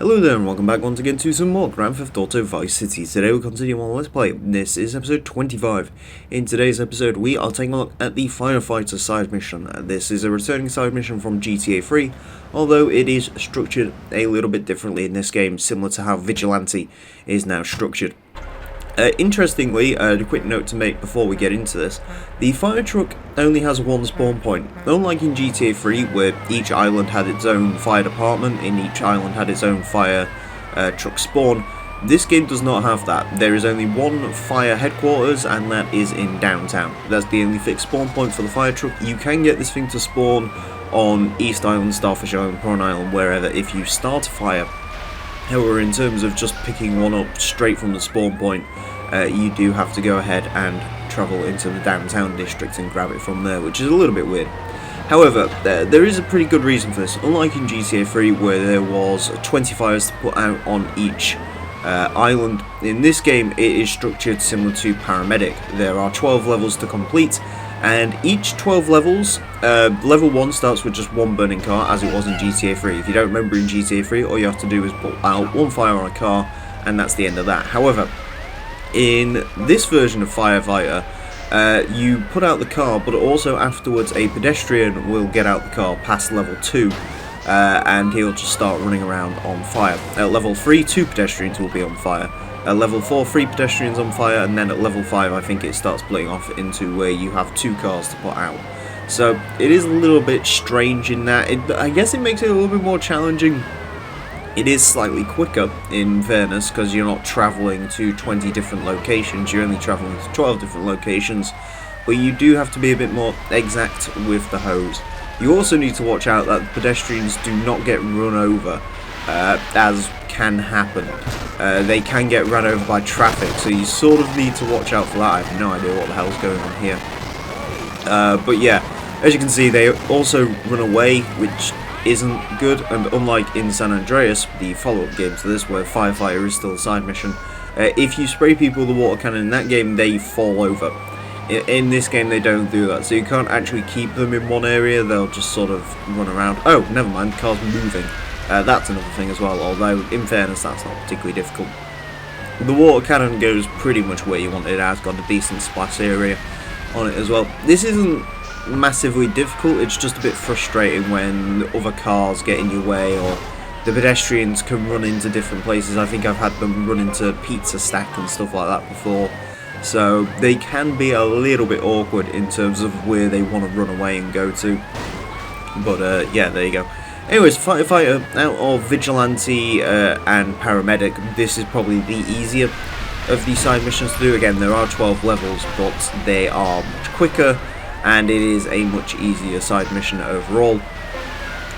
Hello there and welcome back once again to some more Grand Theft Auto Vice City. Today we continue on Let's Play. This is episode 25. In today's episode we are taking a look at the Firefighter side mission. This is a returning side mission from GTA 3, although it is structured a little bit differently in this game, similar to how Vigilante is now structured. Interestingly, a quick note to make before we get into this, the fire truck only has one spawn point. Unlike in GTA 3, where each island had its own fire department and each island had its own fire truck spawn, this game does not have that. There is only one fire headquarters, and that is in downtown. That's the only fixed spawn point for the fire truck. You can get this thing to spawn on East Island, Starfish Island, Prawn Island, wherever, if you start a fire. However, in terms of just picking one up straight from the spawn point, you do have to go ahead and travel into the downtown district and grab it from there, which is a little bit weird. However, there is a pretty good reason for this. Unlike in GTA 3, where there was 20 fires to put out on each island, in this game it is structured similar to Paramedic. There are 12 levels to complete, and each 12 levels, level 1 starts with just one burning car, as it was in GTA 3. If you don't remember in GTA 3, all you have to do is put out one fire on a car, and that's the end of that. However, in this version of Firefighter, you put out the car, but also afterwards a pedestrian will get out the car past level 2, and he'll just start running around on fire. At level 3, 2 pedestrians will be on fire. At level 4, 3 pedestrians on fire, and then at level 5 I think it starts splitting off into where you have 2 cars to put out. So it is a little bit strange in that. I guess it makes it a little bit more challenging. It is slightly quicker, in fairness, because you're not travelling to 20 different locations, you're only travelling to 12 different locations, but you do have to be a bit more exact with the hose. You also need to watch out that pedestrians do not get run over, as can happen. They can get run over by traffic, so you sort of need to watch out for that. I have no idea what the hell's going on here. But yeah, as you can see, they also run away, which isn't good, and unlike in San Andreas, the follow-up game to this, where Firefighter is still a side mission, if you spray people with a water cannon in that game, they fall over. In this game they don't do that, so you can't actually keep them in one area, they'll just sort of run around. Oh, never mind, the car's moving. That's another thing as well, although in fairness that's not particularly difficult. The water cannon goes pretty much where you want it. It has got a decent splash area on it as well. This isn't massively difficult, it's just a bit frustrating when other cars get in your way, or the pedestrians can run into different places. I think I've had them run into Pizza Stack and stuff like that before, so they can be a little bit awkward in terms of where they want to run away and go to. But yeah, there you go. Anyways, Firefighter, out of Vigilante and Paramedic, this is probably the easier of the side missions to do. Again, there are 12 levels, but they are much quicker, and it is a much easier side mission overall.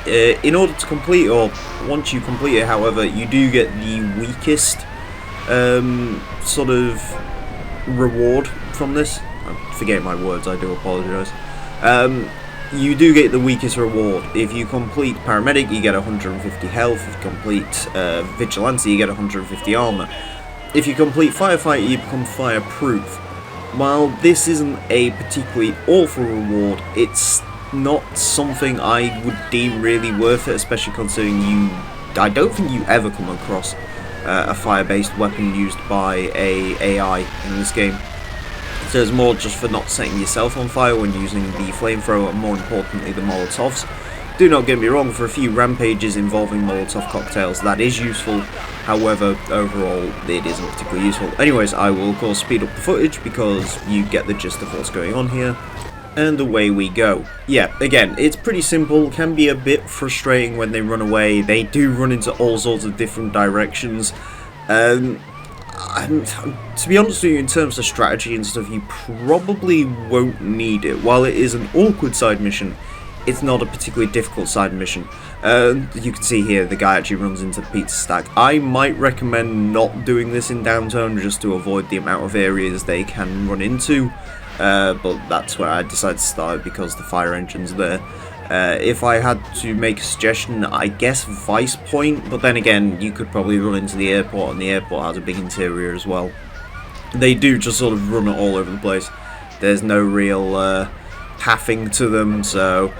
In order to complete, or once you complete it, however, you do get the weakest sort of reward from this. I'm forgetting my words, I do apologise. You do get the weakest reward. If you complete Paramedic, you get 150 health. If you complete Vigilante, you get 150 armour. If you complete Firefighter, you become fireproof. While this isn't a particularly awful reward, it's not something I would deem really worth it, especially considering I don't think you ever come across a fire-based weapon used by a AI in this game. So it's more just for not setting yourself on fire when using the flamethrower, and more importantly the Molotovs. Do not get me wrong, for a few rampages involving Molotov cocktails that is useful, however overall it isn't particularly useful. Anyways, I will of course speed up the footage because you get the gist of what's going on here, and away we go. Yeah, again, it's pretty simple, can be a bit frustrating when they run away. They do run into all sorts of different directions. To be honest with you, in terms of strategy and stuff, you probably won't need it. While it is an awkward side mission, it's not a particularly difficult side mission. You can see here the guy actually runs into the Pizza Stack. I might recommend not doing this in downtown just to avoid the amount of areas they can run into, but that's where I decided to start because the fire engine's there. If I had to make a suggestion, I guess Vice Point, but then again you could probably run into the airport, and the airport has a big interior as well. They do just sort of run all over the place. There's no real pathing to them, so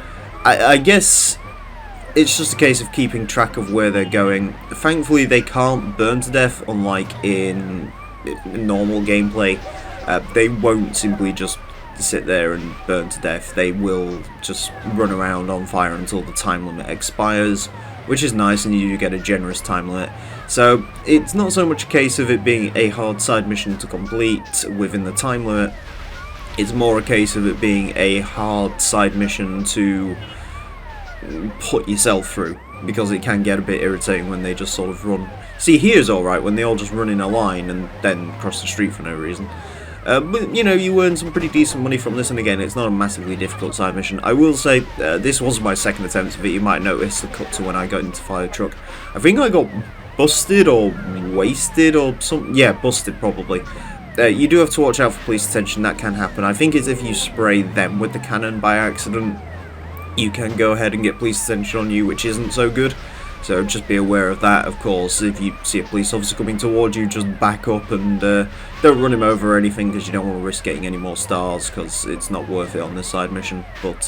I guess it's just a case of keeping track of where they're going. Thankfully, they can't burn to death, unlike in normal gameplay. They won't simply just sit there and burn to death. They will just run around on fire until the time limit expires, which is nice, and you do get a generous time limit. So it's not so much a case of it being a hard side mission to complete within the time limit. It's more a case of it being a hard side mission to put yourself through, because it can get a bit irritating when they just sort of run. See, here's alright, when they all just run in a line and then cross the street for no reason. But, you know, you earn some pretty decent money from this, and again, it's not a massively difficult side mission. I will say, this was my second attempt of it. You might notice the cut to when I got into fire truck. I think I got busted or wasted or something. Yeah, busted probably. You do have to watch out for police attention. That can happen. I think it's if you spray them with the cannon by accident, you can go ahead and get police attention on you, which isn't so good. So just be aware of that. Of course, if you see a police officer coming towards you, just back up and don't run him over or anything, because you don't want to risk getting any more stars, because it's not worth it on this side mission. But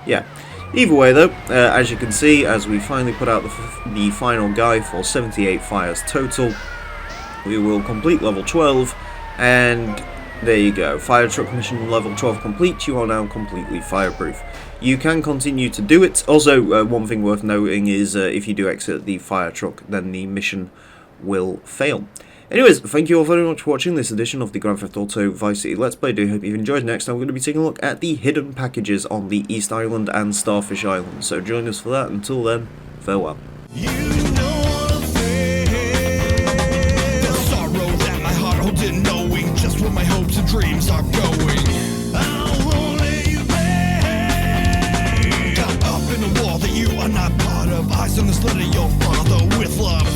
yeah, either way though, as you can see, as we finally put out the final guy for 78 fires total, we will complete level 12, and there you go. Fire truck mission level 12 complete. You are now completely fireproof. You can continue to do it. Also, one thing worth noting is if you do exit the fire truck, then the mission will fail. Anyways, thank you all very much for watching this edition of the Grand Theft Auto Vice City Let's Play. Do hope you've enjoyed. Next time we're going to be taking a look at the hidden packages on the East Island and Starfish Island. So join us for that. Until then, farewell. You know the fear, the sorrow that my heart holds in, knowing just where my hopes and dreams are going. I won't let you break. Got up in a war that you are not part of. I send this letter to your father with love.